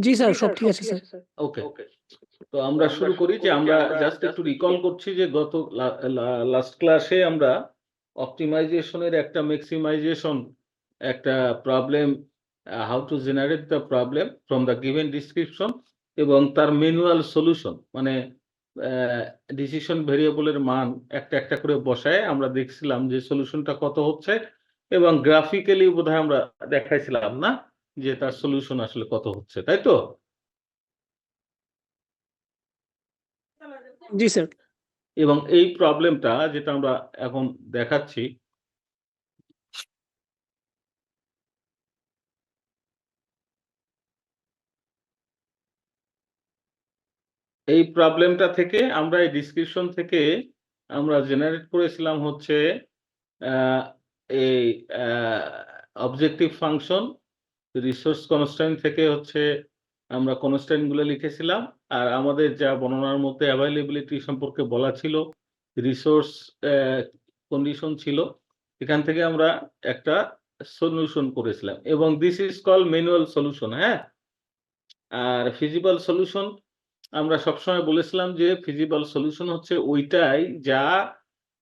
জি sir, সব ঠিক আছে স্যার। ওকে, তো আমরা শুরু করি যে আমরা জাস্ট একটু রিকল করছি যে গত লাস্ট ক্লাসে আমরা অপটিমাইজেশনের একটা ম্যাক্সিমাইজেশন একটা problem, how to generate the problem from the given description এবং তার ম্যানুয়াল সলিউশন, মানে ডিসিশন ভেরিয়েবলের মান একটা একটা করে বসায় আমরা দেখছিলাম যে সলিউশনটা কত হচ্ছে এবং গ্রাফিক্যালি বোধহয় আমরা দেখাইছিলাম না যে তার সলিউশন আসলে কত হচ্ছে, তাই তো? জি স্যার। এবং এই প্রবলেমটা যেটা আমরা এখন দেখাচ্ছি, এই প্রবলেমটা থেকে আমরা এই ডিসক্রিপশন থেকে আমরা জেনারেট করেছিলাম হচ্ছে এই অবজেক্টিভ ফাংশন রিসোর্স কনস্ট্যান্ট থেকে হচ্ছে আমরা কনস্ট্যান্ট গুলো লিখেছিলাম, আর আমাদের যা বর্ণনার মধ্যে অ্যাভাইলেবিলিটি সম্পর্কে বলা ছিল, রিসোর্স কন্ডিশন ছিল, এখান থেকে আমরা একটা সলিউশন করেছিলাম এবং this is call manual solution. হ্যাঁ, আর ফিজিবল সলিউশন আমরা সবসময় বলেছিলাম যে ফিজিবল সলিউশন হচ্ছে ওইটাই যা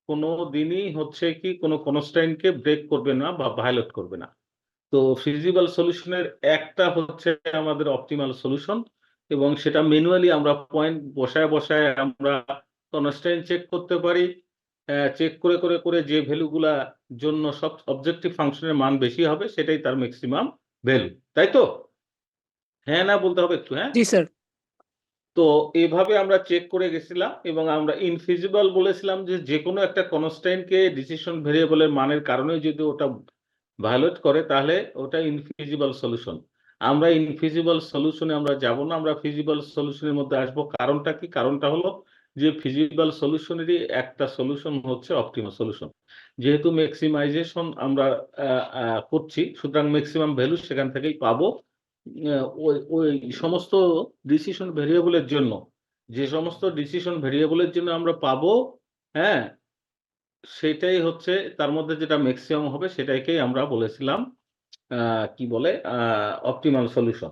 কোনো দিনই হচ্ছে কি কোনো কনস্ট্যান্টকে ব্রেক করবে না বা ভায়োলেট করবে না। তো ফিজিবল সলিউশনের একটা হচ্ছে আমাদের অপটিমাল সলিউশন এবং সেটা ম্যানুয়ালি আমরা পয়েন্ট বসায় বসায় আমরা কনস্ট্যান্ট চেক করতে পারি, চেক করে করে করে যে ভ্যালুগুলা জন্য সব অবজেক্টিভ ফাংশনের মান বেশি হবে সেটাই তার ম্যাক্সিমাম ভ্যালু, তাই তো? হ্যাঁ না বলতে হবে একটু। হ্যাঁ, জি স্যার। তো এভাবে আমরা চেক করে গেছিলাম এবং আমরা ইনফিজিবল বলেছিলাম যে যে কোনো একটা কনস্ট্যান্টকে ডিসিশন ভেরিয়েবলের মানের কারণে যদি ওটা ভায়োলেট করে তাহলে ওটা ইনফিজিবল সলিউশন। আমরা ইনফিজিবল সলিউশনে আমরা যাব না, আমরা ফিজিবল সলিউশনের মধ্যে আসবো। কারণটা কি? কারণটা হলো যে ফিজিবল সলিউশনেরই একটা সলিউশন হচ্ছে অপটিমাল সলিউশন। যেহেতু ম্যাক্সিমাইজেশন আমরা করছি, সুতরাং ম্যাক্সিমাম ভ্যালু সেখান থেকেই পাবো। ওই সমস্ত ডিসিশন ভেরিয়েবলের জন্য, যে সমস্ত ডিসিশন ভেরিয়েবলের জন্য আমরা পাবো, হ্যাঁ, সেটাই হচ্ছে তার মধ্যে যেটা ম্যাক্সিমাম হবে সেটাকেই আমরা বলেছিলাম কি বলে অপটিমাল সলিউশন।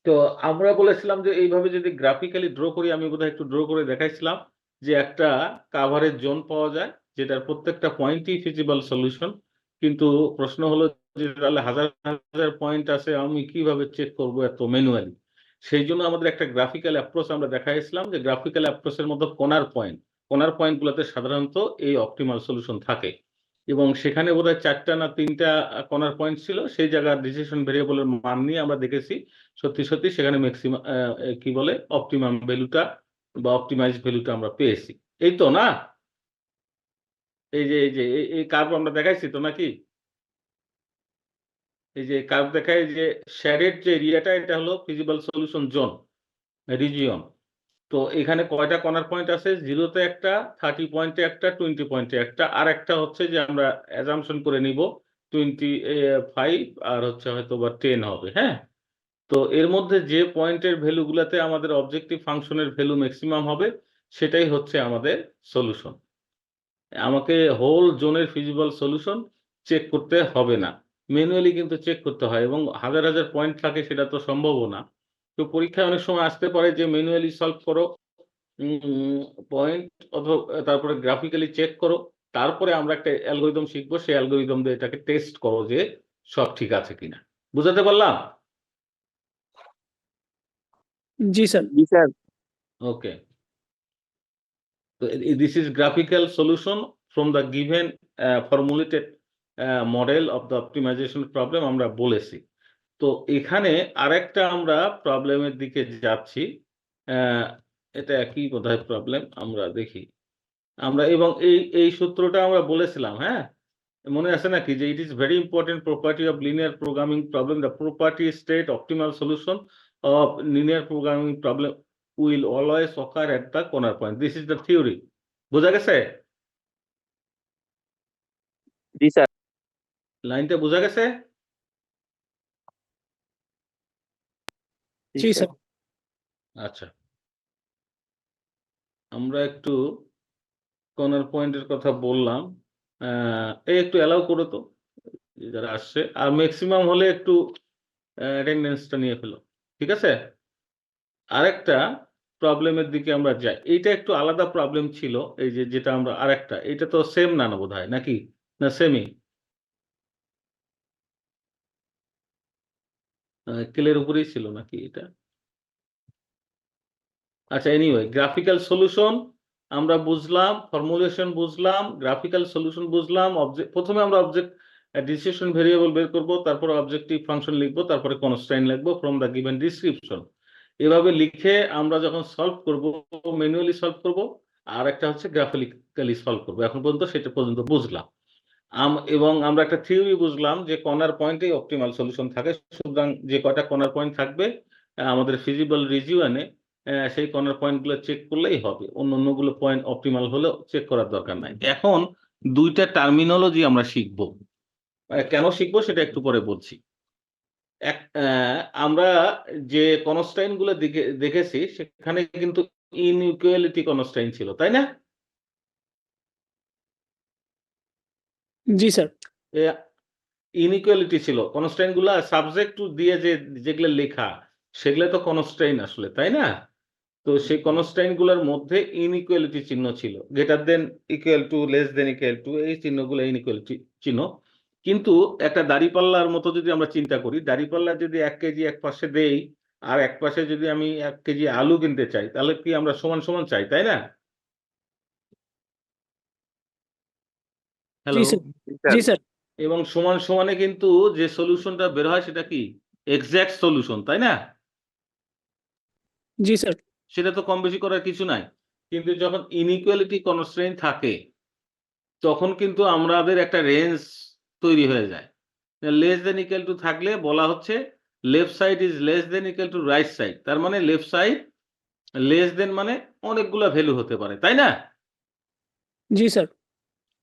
তো আমরা বলেছিলাম যে এইভাবে যদি গ্রাফিক্যালি ড্র করি, আমি বোধহয় একটু ড্র করে দেখাইছিলাম যে একটা কাভারেজ জোন পাওয়া যায় যেটার প্রত্যেকটা পয়েন্টই ফিজিবল সলিউশন। কিন্তু প্রশ্ন হলো যে তাহলে হাজার হাজার পয়েন্ট আছে, আমি কিভাবে চেক করব এত ম্যানুয়ালি? সেই জন্য আমাদের একটা গ্রাফিক্যাল অ্যাপ্রোচ আমরা দেখাইছিলাম যে গ্রাফিক্যাল অ্যাপ্রোচের মধ্যে কর্নার পয়েন্টগুলোতে সাধারণত এই অপটিমাল সলিউশন থাকে এবং সেখানে বোধহয় 4টা না 3টা কর্নার পয়েন্ট ছিল। সেই জায়গার ডিসিশন ভেরিয়েবলের মান নিয়ে আমরা দেখেছি সত্যি সত্যি সেখানে ম্যাক্সিমাম কি বলে অপটিমাম ভ্যালুটা বা অপটিমাইজ ভ্যালুটা আমরা পেয়েছি। এই তো না? এই যে এই কার্ভ আমরা দেখাইছি তো নাকি? এই যে কার্ভ দেখায় যে শ্যাডেড যে এরিয়াটা এটা হলো ফিজিবল সলিউশন জোন রিজিয়ন। তো এখানে কয়টা কর্নার পয়েন্ট আছে? 0-তে একটা, 30 পয়েন্টে একটা, 20 পয়েন্টে একটা, আর একটা হচ্ছে যে আমরা অ্যাজাম্পশন করে নিব 25 আর হচ্ছে হয়তো বা 10 হবে। হ্যাঁ, তো এর মধ্যে যে পয়েন্টের ভ্যালুগুলাতে আমাদের অবজেক্টিভ ফাংশনের ভ্যালু ম্যাক্সিমাম হবে সেটাই হচ্ছে আমাদের সলিউশন। আমাকে হোল জোনের ফিজিবল সলিউশন চেক করতে হবে না, ম্যানুয়ালি কিন্তু চেক করতে হয় এবং হাজার হাজার পয়েন্ট থাকে সেটা তো সম্ভবও না। তো পরীক্ষায় অনেক সময় আসতে পারে যে ম্যানুয়ালি সলভ করো পয়েন্ট, অথবা তারপরে গ্রাফিক্যালি চেক করো, তারপরে আমরা একটা অ্যালগোরিদম শিখবো, সেই অ্যালগোরিদম দিয়ে এটাকে টেস্ট করো যে সব ঠিক আছে কিনা। বুঝাতে পারলাম? জি স্যার। জি sir. Okay, so this is graphical solution from the given formulated model of the optimization problem আমরা বলেছি। তো এখানে আরেকটা আমরা প্রবলেমের দিকে যাচ্ছি, এটা একই বোধহয় প্রবলেম, আমরা দেখি। আমরা এবং এই সূত্রটা আমরা বলেছিলাম, হ্যাঁ, মনে আছে নাকি যে it is very important property of linear programming problem, the property state optimal solution of linear programming problem will always occur at the corner point. This is the theory. বোঝা গেছে? জি স্যার। লাইনটা বোঝা গেছে? জি স্যার। আচ্ছা, আমরা একটু কর্নার পয়েন্টের কথা বললাম, এই একটু অ্যালাউ করো তো যারা আসছে, আর ম্যাক্সিমাম হলে একটু অ্যাটেন্ডেন্সটা নিয়ে ফেলো। ঠিক আছে? আরেকটা প্রবলেমের দিকে আমরা যাই। এইটা একটু আলাদা প্রবলেম ছিল। এই যে যেটা আমরা আরেকটা, এটা তো সেম না বোধহয় নাকি? না সেমই? স্কেলের উপরেই ছিল নাকি এটা? আচ্ছা, এনিওয়ে গ্রাফিক্যাল সলিউশন আমরা বুঝলাম, ফর্মুলেশন বুঝলাম, গ্রাফিক্যাল সলিউশন বুঝলাম। প্রথমে আমরা অবজেক্ট ডিসিশন ভেরিয়েবল বের করব, তারপর অবজেক্টিভ ফাংশন লিখব, তারপরে কনস্ট্রেইন লিখব ফ্রম দ্য গিভেন ডিসক্রিপশন। এভাবে লিখে আমরা যখন সলভ করব, ম্যানুয়ালি সলভ করব, আর একটা হচ্ছে গ্রাফিক্যালি সলভ করব। এখন পর্যন্ত সেটা পর্যন্ত বুঝলাম। এবং আমরা একটা থিওরি বুঝলাম যে কর্নার পয়েন্টেই অপটিমাল সলিউশন থাকে। সুতরাং যে কয়টা কর্নার পয়েন্ট থাকবে আমাদের ফিজিবল রিজিওনে, সেই কর্নার পয়েন্টগুলো চেক করলেই হবে। অন্যগুলো পয়েন্ট অপটিমাল হলেও চেক করার দরকার নাই। এখন দুইটা টার্মিনোলজি আমরা শিখব। কেন শিখবো সেটা একটু পরে বলছি। আমরা যে কনস্ট্যান্ট গুলো দেখেছি সেখানে কিন্তু ইনইকুয়ালিটি কনস্ট্যান্ট ছিল, তাই না? জি স্যার। ইনইকুয়ালিটি ছিল, কনস্ট্যান্ট গুলা সাবজেক্ট দিয়ে যেগুলো লেখা সেগুলো তো কনস্ট্যান্ট আসলে, তাই না? তো সেই কনস্ট্যান্ট গুলোর মধ্যে ইনইকুয়ালিটি চিহ্ন ছিল, greater than, equal two, less than equal two, এই চিহ্নগুলো ইনইকুয়ালিটি চিহ্ন। কিন্তু একটা দাঁড়িপাল্লার মতো যদি আমরা চিন্তা করি, দাঁড়িপাল্লা যদি 1 কেজি এক পাশে দেই আর এক পাশে যদি আমি 1 কেজি আলু কিনতে চাই, তাহলে কি আমরা সমান সমান চাই, তাই না? জি হ্যালো। স্যার। জি স্যার। এবং সমান সমানে কিন্তু যে সলিউশনটা বের হয় সেটা কি এক্সাক্ট সলিউশন, তাই না? জি স্যার। সেটা তো কম বেশি করার কিছু নাই। কিন্তু যখন ইনইকুয়ালিটি কনস্ট্রেইন থাকে তখন কিন্তু আমাদের একটা রেঞ্জ তৈরি হয়ে যায়। লেস দেন ইকুয়াল টু থাকলে বলা হচ্ছে left side is less than equal two right side. তার মানে লেফট সাইড লেস দেন মানে অনেকগুলা ভ্যালু হতে পারে, তাই না? জি স্যার।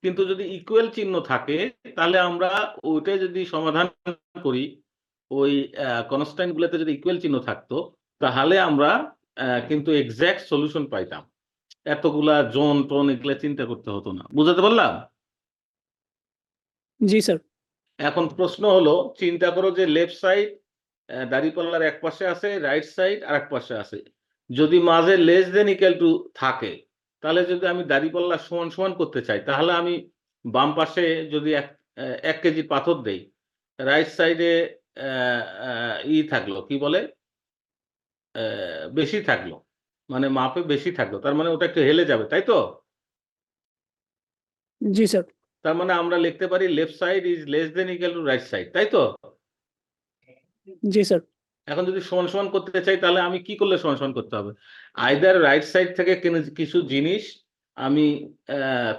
কিন্তু যদি ইকুয়াল চিহ্ন থাকে তাহলে আমরা ওইটা যদি সমাধান করি, ওই কনস্ট্যান্ট গুলোতে যদি ইকুয়াল চিহ্ন থাকতো তাহলে আমরা কিন্তু এক্সাক্ট সলিউশন পাইতাম। এতগুলা জোন টোন এগুলা চিন্তা করতে হতো না। বুঝাতে পারলাম? জি স্যার। এখন প্রশ্ন হলো, চিন্তা করো যে লেফট সাইড দাঁড়িপাল্লার এক পাশে আছে, রাইট সাইড আরেক পাশে আছে। যদি মাঝে লেস দেন ইকুয়াল টু থাকে, তাহলে যদি আমি দাঁড়িপাল্লা সমান সমান করতে চাই, তাহলে আমি বাম পাশে যদি 1 কেজি পাথর দেই, রাইট সাইডে থাকলো, কি বলে, বেশি থাকলো, মানে মাপে বেশি থাকলো, তার মানে ওটা একটু হেলে যাবে, তাই তো? জি স্যার। তার মানে আমরা লিখতে পারি left side is less than equal two right side, তাই তো? জি স্যার। এখন যদি সমান সমান করতে চাই তাহলে আমি কি করলে সমান সমান করতে হবে? আইদার রাইট সাইড থেকে কিছু জিনিস আমি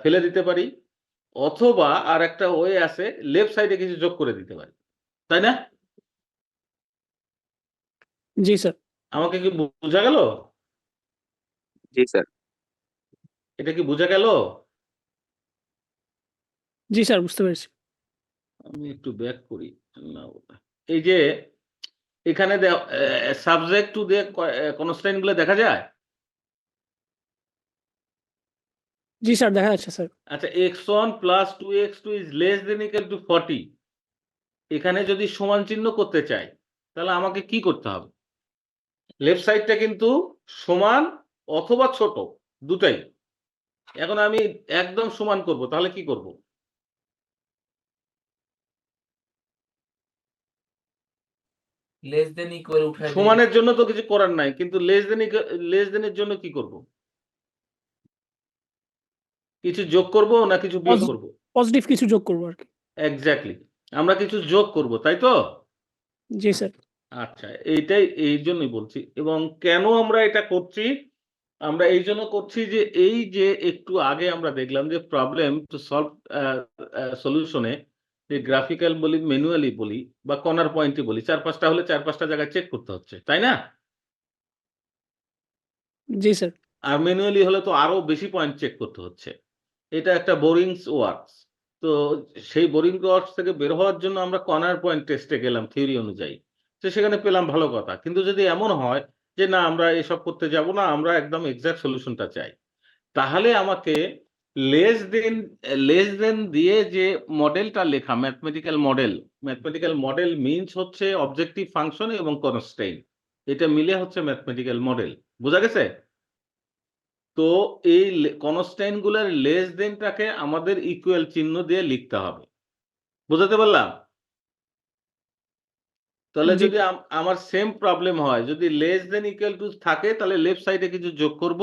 ফেলে দিতে পারি, অথবা আর একটা ওয়ে আছে, লেফট সাইডে কিছু যোগ করে দিতে পারি, তাই না? জি স্যার। আমাকে কি বোঝা গেল? জি স্যার। এটা কি বোঝা গেল? জি স্যার, বুঝতে পেরেছি। আমি একটু ব্যাক করি। না, এই যে এখানে সাবজেক্ট টু দিয়ে কনস্ট্যান্ট গুলো দেখা যায়। জি স্যার, দেখা যাচ্ছে স্যার। আচ্ছা, x1 plus 2x2 is less than equal to 40। এখানে যদি সমান চিহ্ন করতে চাই তাহলে আমাকে কি করতে হবে? লেফট সাইডটা কিন্তু সমান অথবা ছোট, দুটাই। এখন আমি একদম সমান করব, তাহলে কি করব? লেস দেন ইকুয়াল উঠায় দিই। সমানের জন্য তো কিছু করার নাই, কিন্তু লেস দেন এর জন্য কি করব? কিছু যোগ করব না কিছু বিয়োগ করব? পজিটিভ কিছু যোগ করবো আরকি। এক্সাক্টলি, আমরা কিছু যোগ করব, তাই তো? জি স্যার। আচ্ছা, এইটাই এই জন্যই বলছি। এবং কেন আমরা এটা করছি? আমরা এই জন্য করছি যে এই যে একটু আগে আমরা দেখলাম যে প্রবলেম টু সলভ সলিউশনে যে গ্রাফিক্যাল বলি, ম্যানুয়ালি বলি বা কর্নার পয়েন্টে বলি, 4-5টা হলে 4-5টা জায়গায় চেক করতে হচ্ছে, তাই না? জি স্যার। আর ম্যানুয়ালি হলে তো আরো বেশি পয়েন্ট চেক করতে হচ্ছে। এটা একটা বোরিংস ওয়ার্কস। তো সেই বোরিং ওয়ার্কস থেকে বের হওয়ার জন্য আমরা কর্নার পয়েন্ট টেস্টে গেলাম থিওরি অনুযায়ী। তো সেখানে পেলাম ভালো কথা। কিন্তু যদি এমন হয় যে না, আমরা এসব করতে যাব না, আমরা একদম এক্সাক্ট সলিউশনটা চাই, তাহলে আমাকে লেস দেন দিয়ে যে মডেলটা লেখা, ম্যাথমেটিক্যাল মডেল মিনস হচ্ছে অবজেক্টিভ ফাংশন এবং কনস্ট্রেইন। এটা মিলে হচ্ছে ম্যাথমেটিক্যাল মডেল। বোঝা গেছে? তো এই কনস্ট্যান্ট গুলার লেস দেনটাকে আমাদের ইকুয়াল চিহ্ন দিয়ে লিখতে হবে। বুঝাতে পারলাম? তাহলে জি যদি আমার সেম প্রবলেম হয়, যদি লেস দেন ইকুয়াল টু থাকে তাহলে লেফট সাইডে কিছু যোগ করব,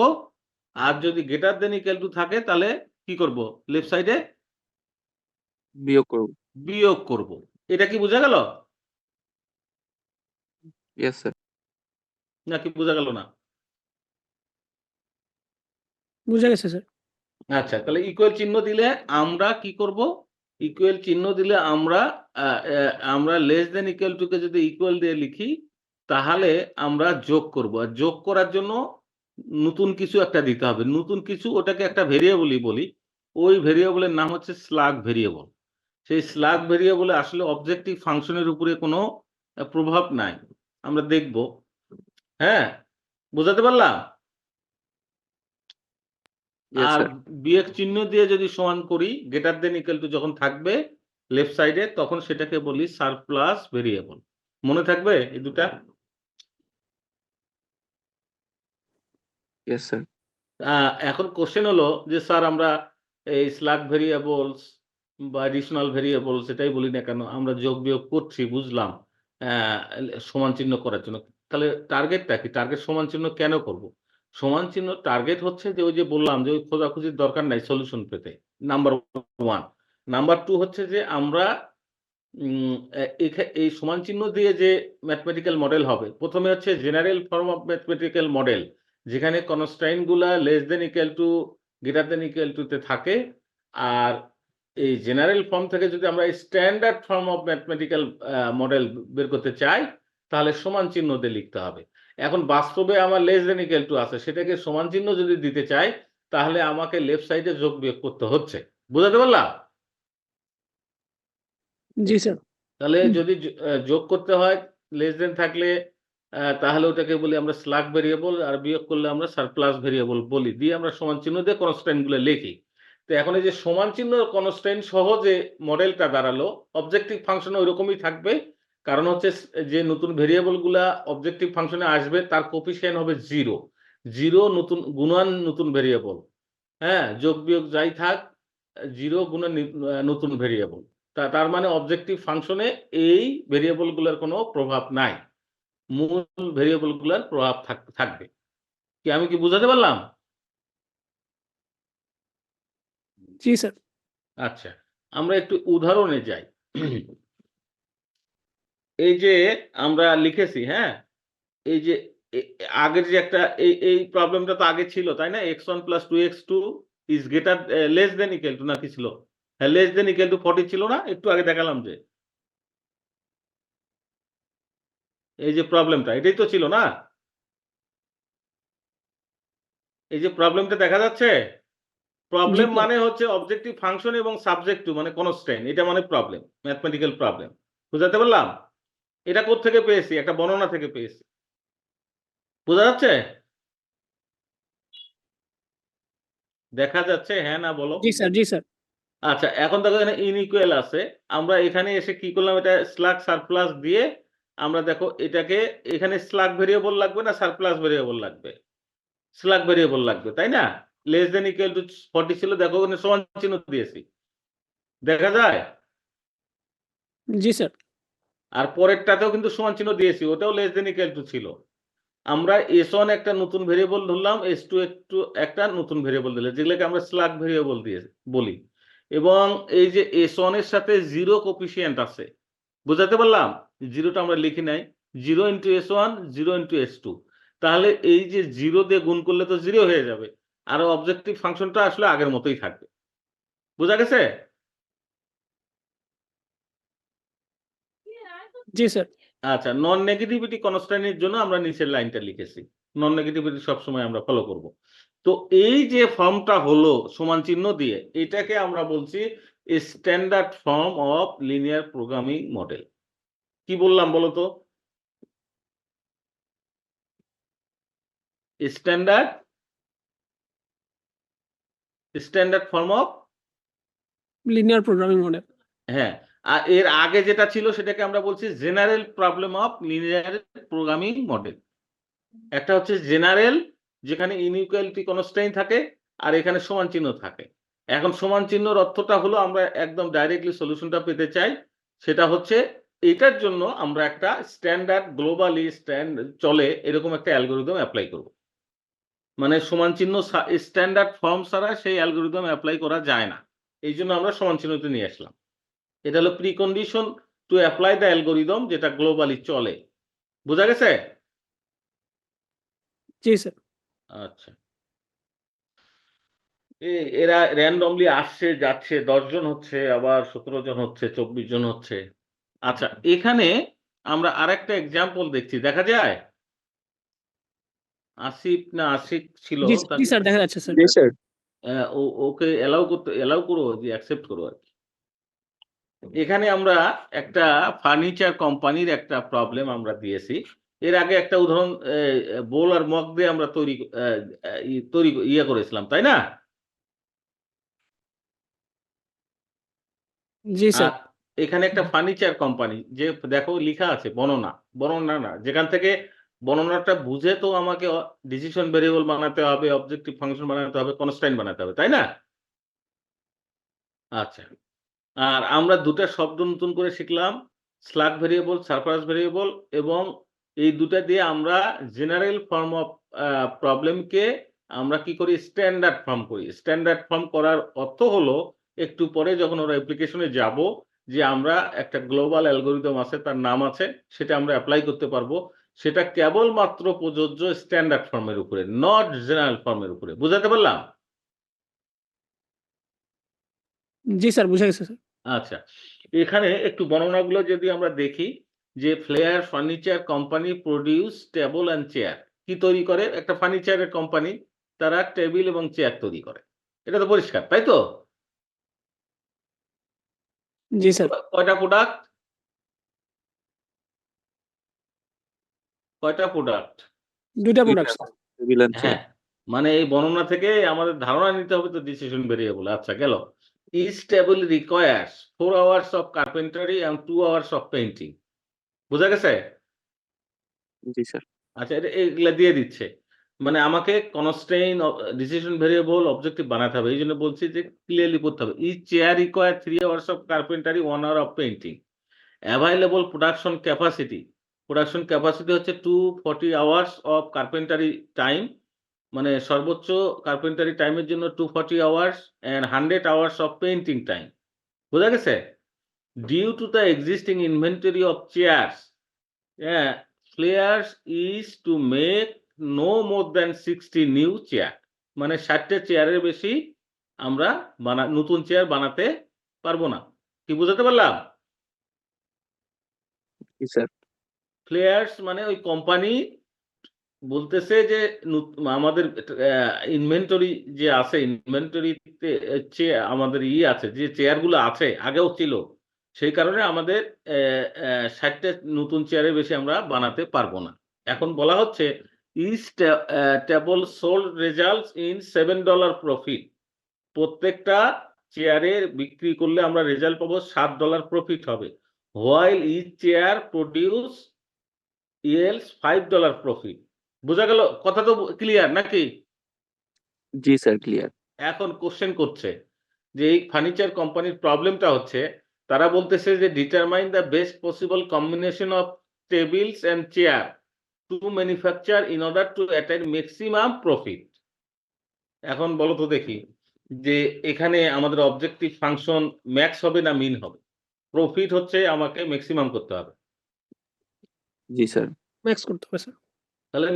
আর যদি গ্রেটার দেন ইকুয়াল টু থাকে তাহলে কি করব? লেফট সাইডে বিয়োগ করব। বিয়োগ করব। এটা কি বোঝা গেল? Yes sir. নাকি বোঝা গেল না? বুঝা গেছে স্যার। আচ্ছা, তাহলে ইকুয়াল চিহ্ন দিলে আমরা কি করব? ইকুয়াল চিহ্ন দিলে আমরা লেস দেন ইকুয়াল টু কে যদি ইকুয়াল দিয়ে লিখি তাহলে আমরা যোগ করব। আর যোগ করার জন্য নতুন কিছু একটা দিতে হবে। নতুন কিছু, ওটাকে একটা ভেরিয়েবলই বলি। ওই ভেরিয়েবলের নাম হচ্ছে স্লাগ ভেরিয়েবল। সেই স্লাগ ভেরিয়েবলে আসলে অবজেক্টিভ ফাংশনের উপরে কোনো প্রভাব নাই। আমরা দেখব। হ্যাঁ? বোঝাতে পারলাম? ইয়েস আর স্যার। বিয়োগ চিহ্ন দিয়ে যদি সমান করি, গ্রেটার দেন ইকুয়াল টু যখন থাকবে লেফট সাইডে, তখন সেটাকে বলি সারপ্লাস ভেরিয়েবল। মনে থাকবে এই দুটা? Yes sir. এখন কোশ্চেন হলো যে স্যার আমরা এই স্লাগ ভেরিয়েবলস বা এডিশনাল ভেরিয়েবলস এটাই বলি না কেন, আমরা যোগ বিয়োগ করছি বুঝলাম সমান চিহ্ন করার জন্য। তাহলে টার্গেটটা কি? টার্গেট সমান চিহ্ন কেন করব? সমান চিহ্ন টার্গেট হচ্ছে যে ওই যে বললাম যে ওই খোঁজাখুঁজির দরকার নাই সলিউশন পেতে। নাম্বার 1। নাম্বার 2 হচ্ছে যে আমরা এই সমান চিহ্ন দিয়ে যে ম্যাথমেটিক্যাল মডেল হবে, প্রথমে হচ্ছে general form of mathematical model, যেখানে কনস্ট্যান্ট গুলা less than equal two greater than equal two তে থাকে। আর এই জেনারেল ফর্ম থেকে যদি আমরা standard form of mathematical model বের করতে চাই তাহলে সমান চিহ্ন দিয়ে লিখতে হবে। এখন বাস্তবে আমার লেস দেন ইকুয়াল টু আছে, সেটাকে সমান চিহ্ন যদি দিতে চাই তাহলে আমাকে লেফট সাইডে যোগ বিয়োগ করতে হচ্ছে। বুঝাতে পারলাম? জি স্যার। তাহলে যদি যোগ করতে হয় লেস দেন থাকলে তাহলে ওটাকে বলি আমরা স্লাগ ভেরিয়েবল, আর বিয়োগ করলে আমরা সারপ্লাস ভেরিয়েবল বলি। দিয়ে আমরা সমান চিহ্ন দিয়ে কনস্ট্যান্ট গুলো লিখি। তো এখন এই যে সমান চিহ্ন কনস্ট্যান্ট সহ যে মডেলটা দাঁড়ালো, অবজেক্টিভ ফাংশন ওইরকমই থাকবে। কারণ হচ্ছে যে নতুন ভেরিয়েবল গুলা অবজেক্টিভ ফাংশনে আসবে তার কোফিশিয়েন্ট হবে 0। 0 নতুন গুণন নতুন ভেরিয়েবল। হ্যাঁ, যোগ বিয়োগ যাই থাক 0 গুণন নতুন ভেরিয়েবল। তার মানে অবজেক্টিভ ফাংশনে এই ভেরিয়েবল গুলোর কোনো প্রভাব নাই। মূল ভেরিয়েবল গুলোর প্রভাব থাকবে। কি আমি কি বুঝাতে পারলাম? জি স্যার। আচ্ছা, আমরা একটু উদাহরণে যাই। এই যে আমরা লিখেছি, হ্যাঁ, এই যে আগের যে একটা এই প্রবলেমটা তো আগে ছিল তাই না? x1 + 2x2 is greater less than equal two নাকি ছিল? হ্যাঁ, লেস দেন ইকুয়াল টু 40 ছিল না? একটু আগে দেখালাম যে এই যে প্রবলেমটা এটাই তো ছিল না? এই যে প্রবলেমটা দেখা যাচ্ছে? Problem sir. মানে হচ্ছে অবজেক্টিভ ফাংশন এবং সাবজেক্ট টু মানে কনস্ট্যান্ট, এটা মানে প্রবলেম, ম্যাথমেটিক্যাল প্রবলেম। বুঝাতে পারলাম? এটা কোত্থেকে পেয়েছি? একটা বর্ণনা থেকে পেয়েছি। বোঝা যাচ্ছে? দেখা যাচ্ছে? হ্যাঁ না বলো? জি স্যার, জি স্যার। আচ্ছা, এখন দেখো এখানে ইনইকুয়াল আছে। আমরা এখানে এসে কি করলাম? এটা স্লাগ সারপ্লাস দিয়ে আমরা দেখো এটাকে, এখানে স্লাগ ভেরিয়েবল লাগবে না সারপ্লাস ভেরিয়েবল লাগবে? স্লাগ ভেরিয়েবল লাগবে, তাই না? লেস দেন ইকুয়াল টু 40 ছিল, দেখো ওখানে সমান চিহ্ন দিয়েছি। দেখা যায়? জি স্যার। আর পরেরটাতেও কিন্তু সমান চিহ্ন দিয়েছি, ওটাও লেস দেন ইকুয়াল টু ছিল। আমরা S1 একটা নতুন ভেরিয়েবল ধরলাম, S2 একটা নতুন ভেরিয়েবল দিলাম, যেগুলোকে আমরা স্লাগ ভেরিয়েবল দিয়ে বলি। এবং এই যে S1 এর সাথে 0 কোফিশিয়েন্ট আছে। বুঝাতে পারলাম? 0 টা আমরা লিখি নাই। 0 × S1, 0 × S2। তাহলে এই যে 0 দিয়ে গুণ করলে তো 0 হয়ে যাবে। আর অবজেক্টিভ ফাংশনটা আসলে আগের মতোই থাকবে। বোঝা গেছে? জি স্যার। আচ্ছা, নন নেগেটিভিটি কনস্ট্যান্ট এর জন্য আমরা নিচের লাইনটা লিখেছি। নন নেগেটিভিটি সবসময় আমরা ফলো করব। তো এই যে ফর্মটা হলো সমান চিহ্ন দিয়ে, এটাকে আমরা বলছি standard form of linear programming model. কি বললাম বলো তো? Standard form of, linear programming model. হ্যাঁ, এর আগে যেটা ছিল সেটাকে আমরা বলছি general problem of linear programming model. একটা হচ্ছে জেনারেল, যেখানে ইনইকুয়ালিটি কনস্ট্রেইন থাকে, আর এখানে সমান চিহ্ন থাকে। এখন সমান চিহ্নর অর্থটা হলো আমরা একদম ডাইরেক্টলি সলিউশনটা পেতে চাই, সেটা হচ্ছে এটার জন্য আমরা একটা স্ট্যান্ডার্ড গ্লোবালি চলে এরকম একটা অ্যালগরিদম অ্যাপ্লাই করব। মানে সমান চিহ্ন স্ট্যান্ডার্ড ফর্ম ছাড়া সেই অ্যালগরিদম অ্যাপ্লাই করা যায় না। এই জন্য আমরা সমান চিহ্নতে নিয়ে আসলাম। এটা হলো precondition to apply the algorithm, যেটা গ্লোবালি চলে। বোঝা গেছে? জি স্যার। আচ্ছা, এরা র্যান্ডমলি আসছে যাচ্ছে, 10 জন হচ্ছে, আবার 17 জন হচ্ছে, 24 জন হচ্ছে। আচ্ছা, এখানে আমরা আরেকটা এক্সাম্পল দেখছি, দেখা যায়? আসিফ না আশিক ছিল, জি তাকে স্যার, দেখা যাচ্ছে স্যার। জি স্যার। ওকে এলাও করো, যে অ্যাকসেপ্ট করো আর কি। এখানে আমরা একটা ফার্নিচার কোম্পানির একটা প্রবলেম আমরা দিয়েছি। এর আগে একটা উদাহরণ বোল আর মগ দিয়ে আমরা তৈরি করেছিলাম, তাই না? জি স্যার। আর এখানে একটা ফার্নিচার কোম্পানি, যে দেখো লিখা আছে বর্ণনা না, যেখান থেকে বর্ণনাটা বুঝে তো আমাকে ডিসিশন ভেরিয়েবল বানাতে হবে, অবজেক্টিভ ফাংশন বানাতে হবে, কনস্ট্যান্ট বানাতে হবে, তাই না? আচ্ছা, আর আমরা দুটা শব্দ নতুন করে শিখলাম, স্ল্যাগ ভেরিয়েবল, সারফেস ভেরিয়েবল, এবং এই দুটা দিয়ে আমরা জেনারেল ফর্ম অফ প্রবলেমকে আমরা কি করি, স্ট্যান্ডার্ড ফর্ম করি। স্ট্যান্ডার্ড ফর্ম করার অর্থ হলো একটু পরে যখন ওরা অ্যাপ্লিকেশনে যাব, যে আমরা একটা গ্লোবাল অ্যালগরিদম আছে, তার নাম আছে, সেটা আমরা অ্যাপ্লাই করতে পারবো। সেটা কেবলমাত্র প্রযোজ্য স্ট্যান্ডার্ড ফর্মের উপরে, নট জেনারেল ফর্মের উপরে। বুঝাতে পারলাম? জি স্যার, বুঝা গেছে স্যার। আচ্ছা, এখানে একটু বর্ণনাগুলো যদি আমরা দেখি, যে Flare furniture company produce table and chair. কি তৈরি করে? একটা ফার্নিচারের কোম্পানি, তারা টেবিল এবং চেয়ার তৈরি করে। এটা তো পরিষ্কার, তাই তো? জি স্যার। কয়টা প্রোডাক্ট? কয়টা প্রোডাক্ট? দুইটা product sir. Table and chair. হ্যাঁ, মানে এই বর্ণনা থেকে আমাদের ধারণা নিতে হবে তো ডিসিশন ভেরিয়েবল। আচ্ছা, গেল। Each table requires 4 hours of carpentry and 2 hours of painting. বুঝা গেছে? জি স্যার। আচ্ছা, এগুলা দিয়ে দিচ্ছে। মানে আমাকে কনস্ট্রেইন, ডিসিশন ভেরিয়েবল, অবজেক্টিভ বানাতে হবে। এইজন্য বলছি যে ক্লিয়ারলি পড়তে হবে। Each chair require 3 hours of carpentry, 1 hour of painting. Available production capacity. Production capacity হচ্ছে 240 আওয়ার্স অফ কার্পেন্টারি টাইম। মানে সর্বোচ্চ কার্পেন্টারি টাইমের জন্য 240 hours and 100 hours of painting time. বোঝা গেছে? Due to the existing inventory of chairs, হ্যাঁ, flares is to make no more than 60 new chair। মানে 60 টা চেয়ারের বেশি আমরা নতুন চেয়ার বানাতে পারবো না। কি বুঝাতে পারলাম? জি স্যার। ফ্লেয়ার্স মানে ওই কোম্পানি বলতেছে যে আমাদের ইনভেন্টরি যে আছে, ইনভেন্টরিতে আমাদের আছে, যে চেয়ারগুলো আছে আগেও ছিল, সেই কারণে আমাদের 60টা নতুন চেয়ারের বেশি আমরা বানাতে পারবো না। এখন বলা হচ্ছে each table sold results in $7 profit. প্রত্যেকটা চেয়ারের বিক্রি করলে আমরা রেজাল্ট পাবো $7 প্রফিট হবে। While each chair produce yields $5 profit. বোঝা গেল? কথা তো ক্লিয়ার নাকি? জি স্যার, ক্লিয়ার। এখন কোশ্চেন করছে যে এই ফার্নিচার কোম্পানির প্রবলেমটা হচ্ছে, তারা বলতেছে যে determine the best possible combination of tables and chair two manufacture in order to attain maximum profit. এখন বলো তো দেখি, যে এখানে আমাদের অবজেক্টিভ ফাংশন ম্যাক্স হবে না মিন হবে? প্রফিট হচ্ছে আমাকে ম্যাক্সিমাম করতে হবে। জি স্যার। ম্যাক্স করতে হবে স্যার। তাহলে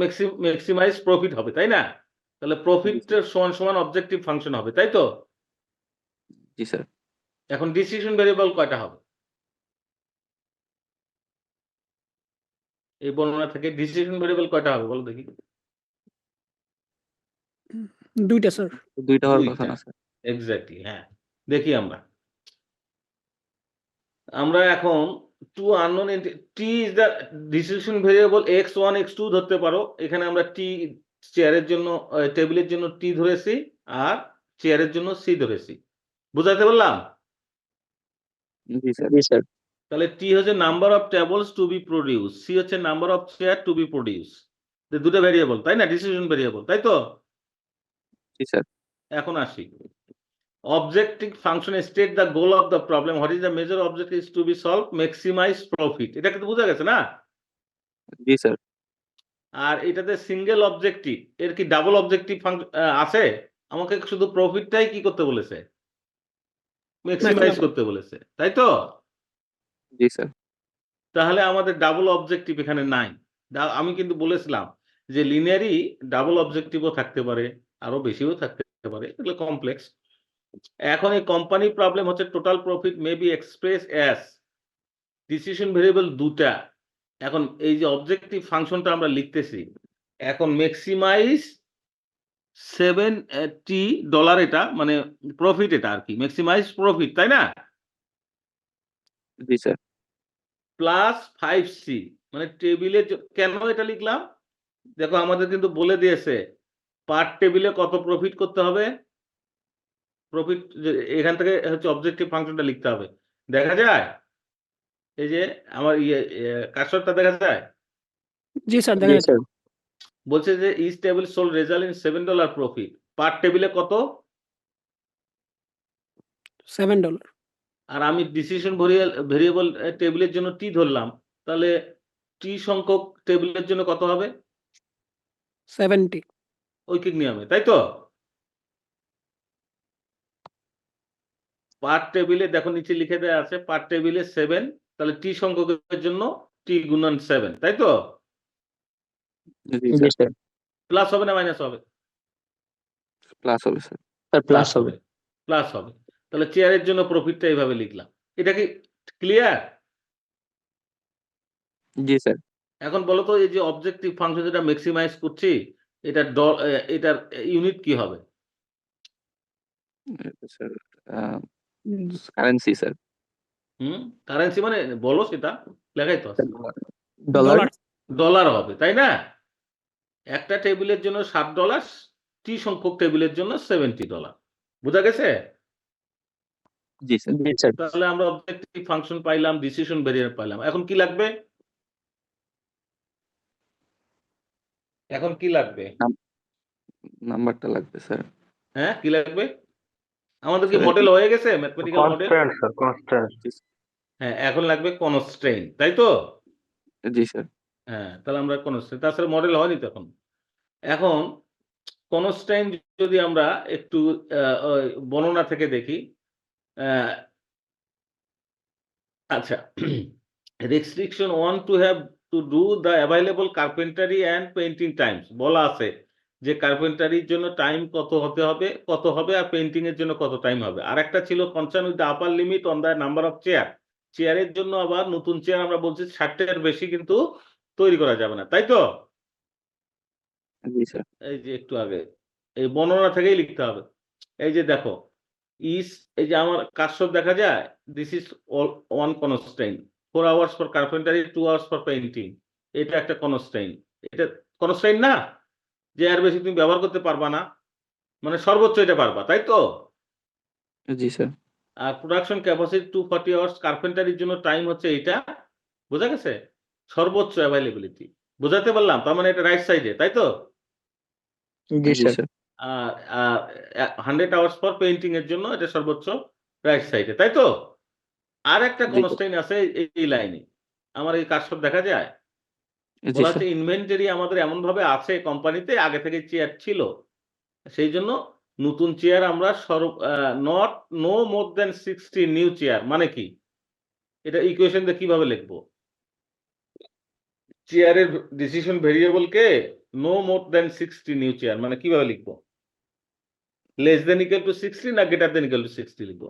ম্যাক্সিমাইজ প্রফিট হবে, তাই না? তাহলে প্রফিট সমান অবজেক্টিভ ফাংশন হবে, তাই তো? জি স্যার। এখন ডিসিশন ভেরিয়েবল কয়টা হবে? এই বর্ণনা থেকে ডিসিশন ভেরিয়েবল কয়টা হবে বলো দেখি? দুইটা স্যার। দুইটা হওয়ার কথা 2টা। না স্যার। এক্সাক্টলি, হ্যাঁ। দেখি আমরা এখন to unknown T is the decision variable, x1 x2 ধরতে পারো। এখানে আমরা টি চেয়ারের জন্য, টেবিলের জন্য টি ধরেছি, আর চেয়ারের জন্য সি ধরেছি। বুঝাতে পারলাম? জি স্যার। জি স্যার। তাহলে টি হচ্ছে number of tables to be produce, C হচ্ছে number of chair to be produce. দুটো ভেরিয়েবল, তাই না? ডিসিশন ভেরিয়েবল, তাই তো? জি স্যার। এখন আসি, objective function state the goal of the problem, what is the major objective is to be solve, maximise profit. এটা কিন্তু বোঝা গেছে না? জি স্যার। আর এটাতে সিঙ্গেল অবজেক্টিভ, এর কি ডাবল অবজেক্টিভ আছে? আমাকে শুধু প্রফিটটাই কি করতে বলেছে? ম্যাক্সিমাইজ করতে বলেছে, তাই তো? জি স্যার। তাহলে আমাদের ডাবল অবজেক্টিভ এখানে নাই। আমি কিন্তু বলেছিলাম যে লিনিয়ারি ডাবল অবজেক্টিভও থাকতে পারে, আরো বেশিও থাকতে পারে, এগুলো কমপ্লেক্স। এখন এই কোম্পানি প্রবলেম হচ্ছে total profit may be express as decision variable দুটা। এখন এই যে অবজেক্টিভ ফাংশনটা আমরা লিখতেছি, এখন ম্যাক্সিমাইজ $70, এটা মানে প্রফিট, এটা আর কি ম্যাক্সিমাইজ প্রফিট, তাই না? জি স্যার। প্লাস 5C, মানে টেবিলে কেন এটা লিখলাম? দেখো আমাদের কিন্তু বলে দিয়েছে পার টেবিলে কত প্রফিট করতে হবে। প্রফিট এখান থেকে হচ্ছে অবজেক্টিভ ফাংশনটা লিখতে হবে। দেখা যায়? এই যে আমার কার্সরটা দেখা যায়? জি স্যার, দেখা জি যাচ্ছে। স্যার। বলছে যে each table sold result in $7 profit. Per টেবিলে কত? $7। আর আমি ডিসিশন ভেরিয়েবল টেবিলের জন্য টি ধরলাম, তাহলে টি সংখ্যক টেবিলের জন্য কত হবে? 70। ঐকিক নিয়মে, তাই তো? পার টেবিলে দেখো নিচে লিখে দেওয়া আছে পার টেবিলে 7, তাহলে টি সংখ্যকের জন্য টি গুণন 7, তাই তো? জি স্যার। প্লাস হবে না মাইনাস হবে? প্লাস হবে স্যার। প্লাস হবে, প্লাস হবে। তাহলে চেয়ারের জন্য প্রফিটটা এইভাবে লিখলাম। এটা কি ক্লিয়ার? জি স্যার। এখন বলো তো এই যে অবজেক্টিভ ফাংশন যেটা ম্যাক্সিমাইজ করছি, এটার এটার ইউনিট কি হবে? Sir currency sir. কারেন্সি মানে বলো, সেটা লেখাই তো আছে। ডলার। ডলার হবে, তাই না? একটা টেবিলের জন্য $7, টি সংখ্যক টেবিলের জন্য $70। বোঝা গেছে? জি স্যার। জি স্যার। তাহলে আমরা অবজেক্টিভ ফাংশন পাইলাম, ডিসিশন ভেরিয়েবল পাইলাম। এখন কি লাগবে? এখন কি লাগবে? নাম্বারটা লাগবে স্যার। হ্যাঁ, কি লাগবে? আমাদের কি স্যার, মডেল হয়ে গেছে, mathematical model? Constant sir, constant. হ্যাঁ, এখন লাগবে কনস্ট্রেইন, তাই তো? জি স্যার। হ্যাঁ, তাহলে আমরা কনস্ট্রেইন, তাছাড়া মডেল হয়নি তো এখন। এখন কনস্ট্রেইন যদি আমরা একটু ওই বর্ণনা থেকে দেখি, আচ্ছা, restriction 1 to have to do the available carpentry and painting times, বলা আছে যে কার্পেন্টারির জন্য টাইম কত হবে আর পেইন্টিং এর জন্য কত টাইম হবে। আর একটা ছিল concern with the upper limit on the number of chair. চেয়ারের জন্য আবার নতুন চেয়ার আমরা বলছি 60টার বেশি কিন্তু তৈরি করা যাবে না, তাই তো? জি স্যার। এই যে একটু আগে এই বর্ণনা থেকেই লিখতে হবে। এই যে দেখো, এই যে আমার কার্সর দেখা যায়, this is one constraint, 4 hours for carpentry, 2 hours for painting. এটা একটা কনস্ট্রেইন। এটা কনস্ট্রেইন না যে এর বেশি তুমি ব্যবহার করতে পারবা না, মানে সর্বোচ্চ এটা পারবা, তাই তো? জি স্যার। আর প্রোডাকশন ক্যাপাসিটি 240 hours, কার্পেন্টারির জন্য টাইম হচ্ছে এটা। বোঝা গেছে? সর্বোচ্চ অ্যাভেলেবিলিটি বোঝাতে পারলাম, তার মানে এটা রাইট সাইডে, তাই তো? জি স্যার। আর 100 hours ফর পেইন্টিং এর জন্য এটা সর্বোচ্চ রাইট সাইডে, তাই তো? আর একটা জি কনস্ট্রেইন আছে এই লাইনে, আমার এই কার্সর দেখা যায়, জি বলা স্যার। হচ্ছে ইনভেন্টরি আমাদের এমন ভাবে আছে কোম্পানিতে, আগে থেকে চেয়ার ছিল, সেই জন্য নতুন চেয়ার আমরা নো মোর দেন 60 নিউ চেয়ার। মানে কি? এটা ইকুয়েশন দিয়ে কিভাবে লিখবো? চেয়ারের ডিসিশন ভেরিয়েবল কে নো মোর দেন 60 নিউ চেয়ার মানে কিভাবে লিখবো? লেস দেন ইকুয়াল টু 60 না গ্রেটার দেন ইকুয়াল টু 60 লিখবো?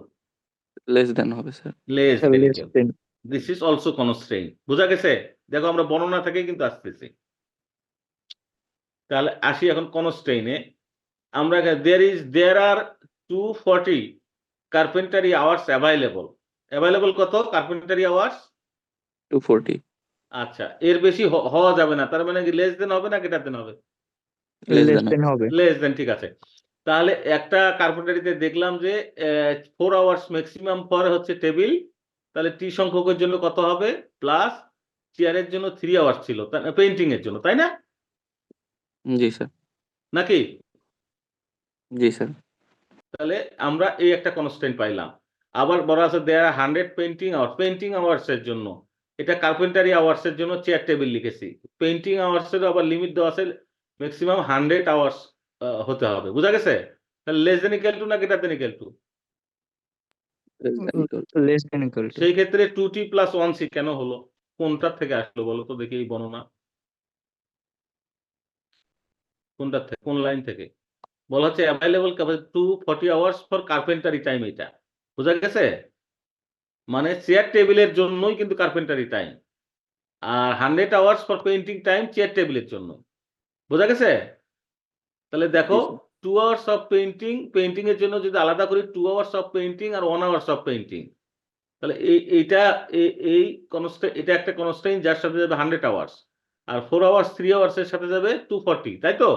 লেস দেন হবে sir. Less than equal. This is also constrain. বোঝা গেছে? দেখো আমরা বর্ণনা থেকে কিন্তু আসতেছি। তাহলে আসি এখন কনস্ট্রেইনে। আমরা দেয়ার আর 240 কার্পেন্টারি আওয়ার্স অ্যাভাইলেবল। অ্যাভাইলেবল কত কার্পেন্টারি আওয়ার্স? 240। আচ্ছা, এর বেশি হওয়া যাবে না। তার মানে কি লেস দেন হবে না গ্রেটার দেন হবে? লেস দেন হবে। লেস দেন, ঠিক আছে। তাহলে একটা কার্পেন্টারিতে দেখলাম যে 4 আওয়ার্স ম্যাক্সিমাম পরে হচ্ছে টেবিল, তাহলে টি সংখ্যকের জন্য কত হবে? প্লাস চেয়ারের জন্য 3 আওয়ার্স ছিল পেইন্টিং এর জন্য, তাই না? জি স্যার। নাকি? জি স্যার। তাহলে আমরা এই একটা কনস্ট্যান্ট পাইলাম। আবার বলা আছে দেয়ার আর 100 পেইন্টিং আওয়ার্স এর জন্য। এটা কার্পেন্টারি আওয়ার্স এর জন্য চেয়ার টেবিল লিখেছি। পেইন্টিং আওয়ার্স এর আবার লিমিট দেওয়া আছে মেক্সিমাম 100 আওয়ার্স হতে হবে। বুঝা গেছে? তাহলে লেস দ্যান ইকুয়াল টু না greater than equal to? Less than equal to. less than equal to. সেই ক্ষেত্রে 2t প্লাস 1c কেন হলো? কোনটার থেকে আসলো বলো তো দেখি এই বর্ণনা? কোনটার থেকে? কোন লাইন থেকে? বলা হচ্ছে অ্যাভাইলেবল ক্যাপাসিটি 240 আওয়ার্স ফর কার্পেন্টারি টাইম এটা। বুঝা গেছে? মানে চেয়ার টেবিলের জন্যই কিন্তু কার্পেন্টারি টাইম। আর 100 hours for painting time chair টেবিলের জন্য। বোঝা গেছে? তাহলে দেখো জি, স্যার। 2 আওয়ার্স অফ পেইন্টিং এর জন্য যদি আলাদা করি 2 আওয়ার্স অফ পেইন্টিং আর 1 আওয়ার্স অফ পেইন্টিং। তাহলে এই কনস্ট্যান্ট এটা একটা কনস্ট্যান্ট যার সাথে যাবে 100 আওয়ার্স। আর 4 আওয়ার্স 3 আওয়ার্স এর সাথে যাবে 240 তাই তো?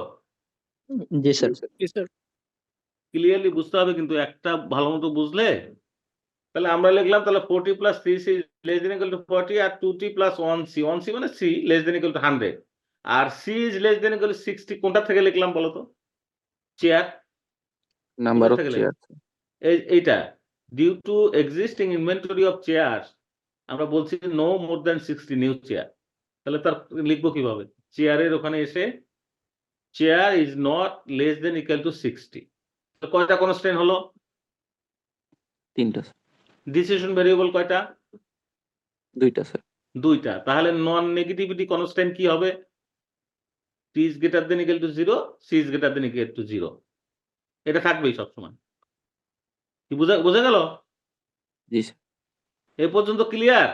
জি স্যার। জি স্যার। ক্লিয়ারলি বুঝতে হবে কিন্তু একটা ভালো মতো বুঝলে তাহলে আমরা লিখলাম তাহলে 40 plus 3c less than equal to 40 আর 2t প্লাস 1c 1c মানে c less than equal to 100 আর c is less than equal to 60 কোনটা থেকে লিখলাম বলো তো? চেয়ার Number of থেকে chairs. এইটা due to existing inventory of chairs আমরা বলছি no more than 60 new chair. তাহলে তার লিখবো কিভাবে? চেয়ারের ওখানে এসে chair is not less than equal to 60। তো কয়টা কনস্ট্যান্ট হলো? 3টা স্যার। ডিসিশন ভেরিয়েবল কয়টা? 2টা স্যার। 2টা। তাহলে নন নেগেটিভিটি কনস্ট্যান্ট কি হবে? t is greater than equal to 0, c is greater than equal to 0 এটা থাকবেই সবসময়। কি বোঝা গেল? জি স্যার। এ পর্যন্ত ক্লিয়ার?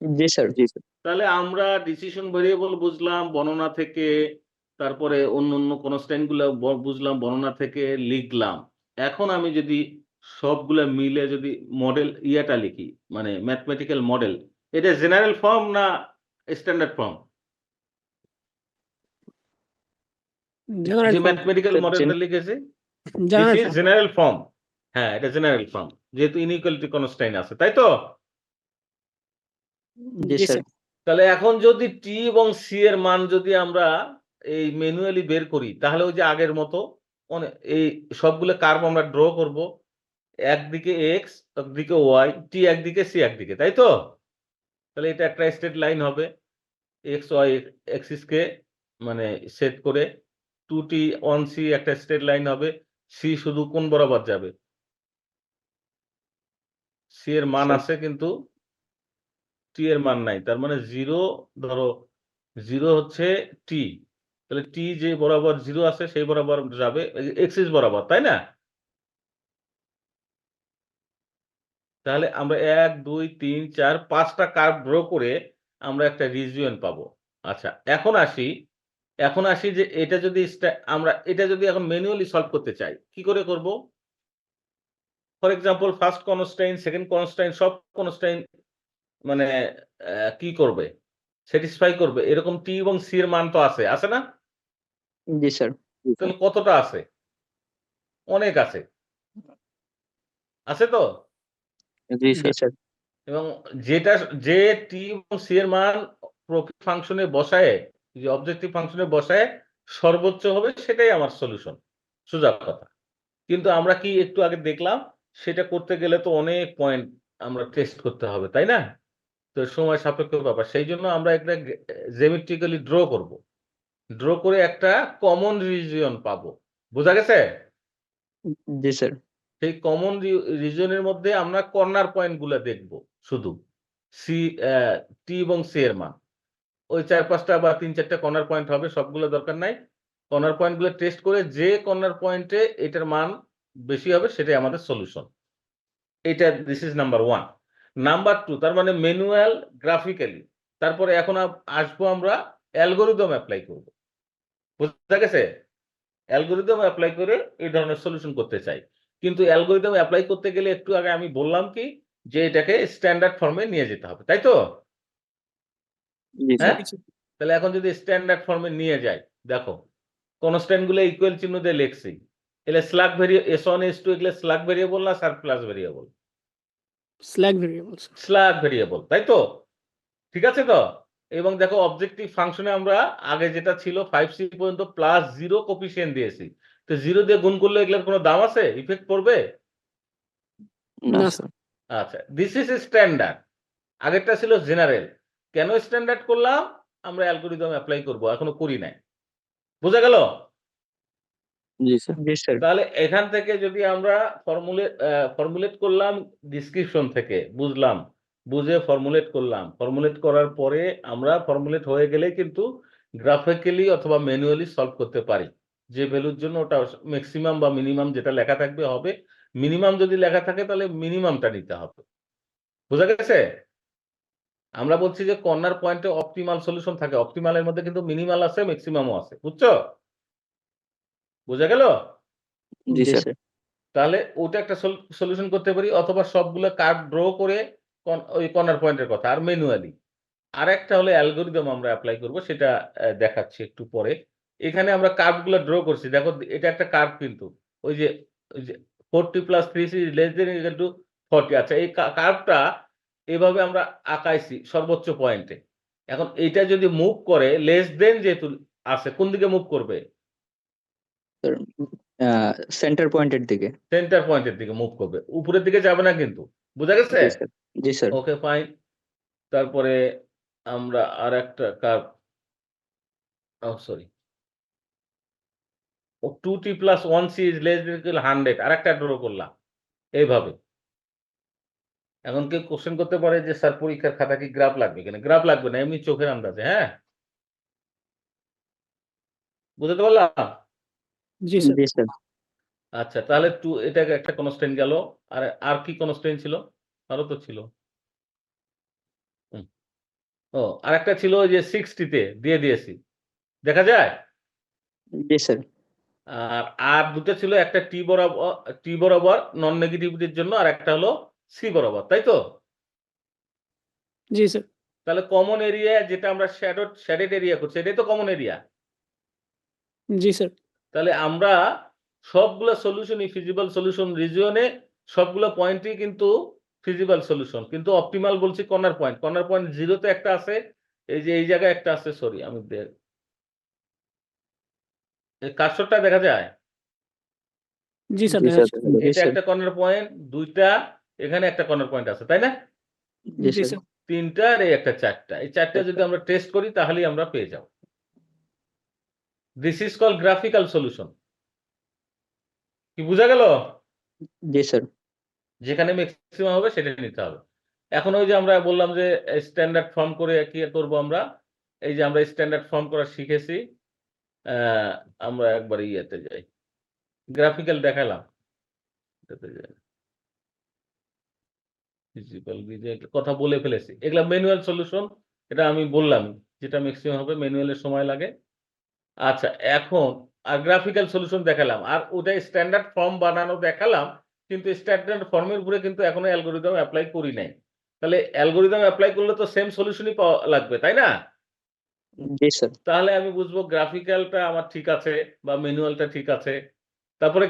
জি স্যার। জি স্যার। তাহলে আমরা ডিসিশন ভেরিয়েবল বুঝলাম বর্ণনা থেকে, তারপরে অন্য কনস্ট্যান্ট গুলো বুঝলাম বর্ণনা থেকে লিখলাম। এখন আমি যদি সবগুলা মিলে যদি মডেল ইয়াটা লিখি মানে ম্যাথমেটিক্যাল মডেল, এটা জেনারেল ফর্ম না স্ট্যান্ডার্ড ফর্ম? জেনারেল যে ফর্ম। ম্যাথমেটিক্যাল মডেলটা লিখেছি general this is form. General form. হ্যাঁ এটা জেনারেল ফর্ম যেহেতু ইনইকুয়ালিটি কনস্ট্যান্ট আছে তাই তো? জি জি স্যার। স্যার। তাহলে এখন যদি টি এবং সি এর মান যদি আমরা এই ম্যানুয়ালি বের করি তাহলে ওই যে আগের মতো এই সবগুলো কার্ভ আমরা ড্র করব। একদিকে এক্স একদিকে ওয়াই, টি একদিকে সি একদিকে তাই তো? তাহলে এটা একটা স্ট্রেট লাইন হবে এক্স ওয়াই অ্যাক্সিস কে মানে সেট করে 2t 1c একটা স্ট্রেট লাইন হবে। সি শুধু কোন বরাবর যাবে? সি এর মান স্যার। আছে কিন্তু টি এর মান নাই তার মানে 0 ধরো 0 হচ্ছে টি তাহলে টি যে বরাবর 0 আছে সেই বরাবর যাবে এক্সিস বরাবর তাই না? তাহলে আমরা 1 2 3 4 5টা কার্ভ ড্র করে আমরা একটা রিজিয়ন পাবো। আচ্ছা এখন আসি যে এটা যদি আমরা এটা যদি এখন ম্যানুয়ালি সলভ করতে চাই কি করে করব? For example first constant second constant সব কনস্ট্যান্ট মানে কি করবে? স্যাটিসফাই করবে এরকম টি এবং সি এর মান তো আছে না? জি স্যার। জি স্যার। তাহলে কতটা আছে? অনেক আছে। আছে তো? জি জি স্যার। স্যার। এবং যে টি এবং সি এর মান প্রকৃত ফাংশনে বসায় যে অবজেক্টিভ ফাংশনে বসায় সর্বোচ্চ হবে সেটাই আমার সলিউশন। সোজা কথা। কিন্তু আমরা কি একটু আগে দেখলাম সেটা করতে গেলে তো অনেক পয়েন্ট আমরা টেস্ট করতে হবে তাই না? তো সময় সাপেক্ষ ব্যাপার। সেই জন্য আমরা একটা জ্যামিট্রিক্যালি ড্র করব। ড্র করে একটা কমন রিজিয়ন পাবো। বোঝা গেছে? জি স্যার। সেই কমন রিজনের মধ্যে আমরা কর্নার পয়েন্ট গুলা দেখবো শুধু সি টি এবং সি এর মান ওই 4-5টা বা 3-4টা কর্নার পয়েন্ট হবে সবগুলো দরকার নাই। কর্নার পয়েন্ট গুলো টেস্ট করে যে কর্নার পয়েন্টে এটার মান বেশি হবে সেটাই আমাদের সলিউশন। এটা দিস ইজ নাম্বার 1। নাম্বার 2 তার মানে ম্যানুয়াল গ্রাফিক্যালি। তারপরে এখন আসবো আমরা অ্যালগরিদম অ্যাপ্লাই করব। বুঝা গেছে? অ্যালগরিদম এপ্লাই করে এই ধরনের সলিউশন করতে চাই। কিন্তু অ্যালগরিদম এপ্লাই করতে গেলে একটু আগে আমি বললাম কি যে এটাকে স্ট্যান্ডার্ড ফর্মে নিয়ে যেতে হবে। তাই তো? জি হ্যাঁ? স্যার। তাহলে এখন যদি স্ট্যান্ডার্ড ফর্মে নিয়ে যাই দেখো কনস্ট্যান্ট গুলো ইকুয়াল চিহ্ন দিয়ে লিখছি। এলে স্ল্যাগ S1 S2 এগুলো স্ল্যাগ ভেরিয়েবল না surplus variable? Slug variable. Slug variable তাই তো? ঠিক আছে তো? এবং দেখো অবজেক্টিভ ফাংশনে আমরা আগে যেটা ছিল 5C পর্যন্ত +0 কোফিশিয়েন্ট দিয়েছি। তো 0 দিয়ে গুণ করলে এগুলোর কোনো দাম আছে? ইফেক্ট পড়বে? না না স্যার। আচ্ছা, দিস ইজ স্ট্যান্ডার্ড। আগেরটা ছিল জেনারেল। কেন স্ট্যান্ডার্ড করলাম? আমরা অ্যালগরিদম অ্যাপ্লাই করব, এখনো করি নাই। বোঝা গেল? জি স্যার। জি স্যার। তাহলে এখান থেকে যদি আমরা ফর্মুলেট করলাম ডিসক্রিপশন থেকে, বুঝলাম, বুঝে ফর্মুলেট করলাম, ফর্মুলেট করার পরে আমরা ফর্মুলেট হয়ে গেলে কিন্তু গ্রাফিক্যালি অথবা ম্যানুয়ালি সলভ করতে পারি। যে ভ্যালুর জন্য ওটা ম্যাক্সিমাম বা মিনিমাম যেটা লেখা থাকবে হবে। মিনিমাম যদি লেখা থাকে তাহলে মিনিমামটা নিতে হবে। বোঝা গেছে? আমরা বলছি যে কর্নার পয়েন্টে অপটিমাল সলিউশন থাকে। অপটিমালের মধ্যে কিন্তু মিনিমাল আছে, ম্যাক্সিমামও আছে। বুঝছো? বোঝা গেল? জি জি স্যার। স্যার। তাহলে ওটা একটা সলিউশন করতে পারি, অথবা সবগুলো কার্ভ ড্র করে ওই কর্নার পয়েন্টের কথা, আর ম্যানুয়ালি। আরেকটা হলো অ্যালগরিদম আমরা অ্যাপ্লাই করব, সেটা দেখাচ্ছি একটু পরে। এখানে আমরা কার্ভগুলো ড্র করছি। দেখো এটা একটা কার্ভ কিন্তু। ওই যে 40 + 3C <= 40। আচ্ছা, এই কার্ভটা এভাবে আমরা আঁকাইছি সর্বোচ্চ পয়েন্টে। এখন এইটা যদি মুভ করে লেস দেন যেহেতু আছে, কোন দিকে মুভ করবে? স্যার, সেন্টার পয়েন্টের দিকে। সেন্টার পয়েন্টের দিকে মুভ করবে। উপরের দিকে যাবে না কিন্তু। বোঝা গেছে? জি স্যার। জি স্যার। ওকে, ফাইন। তারপরে আমরা আরেকটা কার্ভ, সরি, 2T + 1C <= 100 আরেকটা ড্র করলাম এইভাবে। এখন কেউ কোশ্চেন করতে পারে যে স্যার পরীক্ষার খাতা কি গ্রাফ লাগবে কিনা? গ্রাফ লাগবে না, এমনি চোখের আন্দাজে। হ্যাঁ, বুঝতে পারলাম? জি স্যার। জি স্যার। আচ্ছা, তাহলে এটা একটা কনস্ট্যান্ট গেল। আর কি কনস্ট্যান্ট ছিল? আরো তো ছিল। হুম। ও, আরেকটা ছিল ওই যে 60 তে দিয়ে দিয়েছি। দেখা যায়? জি স্যার। আর দুটো ছিল, একটা টি বরাবর নন নেগেটিভিটির জন্য, আর একটা হলো সি বরাবর, তাই তো? জি স্যার। তাহলে কমন এরিয়া যেটা আমরা শ্যাডেড এরিয়া করছি, এটাই তো কমন এরিয়া। জি স্যার। তাহলে আমরা সবগুলো সলিউশনই ফিজিবল সলিউশন রিজিয়নে, সবগুলো পয়েন্টই কিন্তু ফিজিবল সলিউশন। কিন্তু অপটিমাল বলছি কর্নার পয়েন্ট। কর্নার পয়েন্ট 0 তে একটা আছে, এই যে এই জায়গায় একটা আছে। সরি, আমি এই কার্সরটা দেখা যায়? জি স্যার, জি দেখা স্যার। যাচ্ছে। দেখা এটা যাচ্ছে। একটা কর্নার পয়েন্ট, 2টা এখানে একটা কর্নার পয়েন্ট আছে, তাই না? জি জি স্যার। স্যার। 3টা আর এই একটা 4টা। এই 4টা যদি আমরা টেস্ট করি তাহলেই আমরা পেয়ে যাব। This is called graphical solution. কি বোঝা গেল? জি স্যার। যেখানে ম্যাক্সিমাম হবে সেটা নিতে হবে। এখন ওই যে আমরা বললাম যে স্ট্যান্ডার্ড ফর্ম করে কি করব আমরা? এই যে আমরা স্ট্যান্ডার্ড ফর্ম করা শিখেছি। আ আমরা একবার ইয়েতে যাই। গ্রাফিক্যাল দেখালাম। এটাতে যাই। ফিজিক্যাল কথা বলে ফেলেছি। এগুলা ম্যানুয়াল সলিউশন। এটা আমি বললাম, যেটা ম্যাক্সিমাম হবে ম্যানুয়ালের সময় লাগে। আচ্ছা, এখন গ্রাফিক্যাল সলিউশন দেখালাম। আর ওটাই স্ট্যান্ডার্ড ফর্ম বানানো দেখালাম। কিন্তু স্ট্যান্ডার্ড ফর্মের উপরে কিন্তু এখনো অ্যালগরিদম এপ্লাই করি নাই। তাহলে অ্যালগরিদম এপ্লাই করলে তো সেম সলিউশনই পাওয়া লাগবে, তাই না? জি স্যার। তাহলে আমি বুঝবো গ্রাফিক্যালটা আমার ঠিক আছে বা ম্যানুয়ালটা ঠিক আছে। তারপরে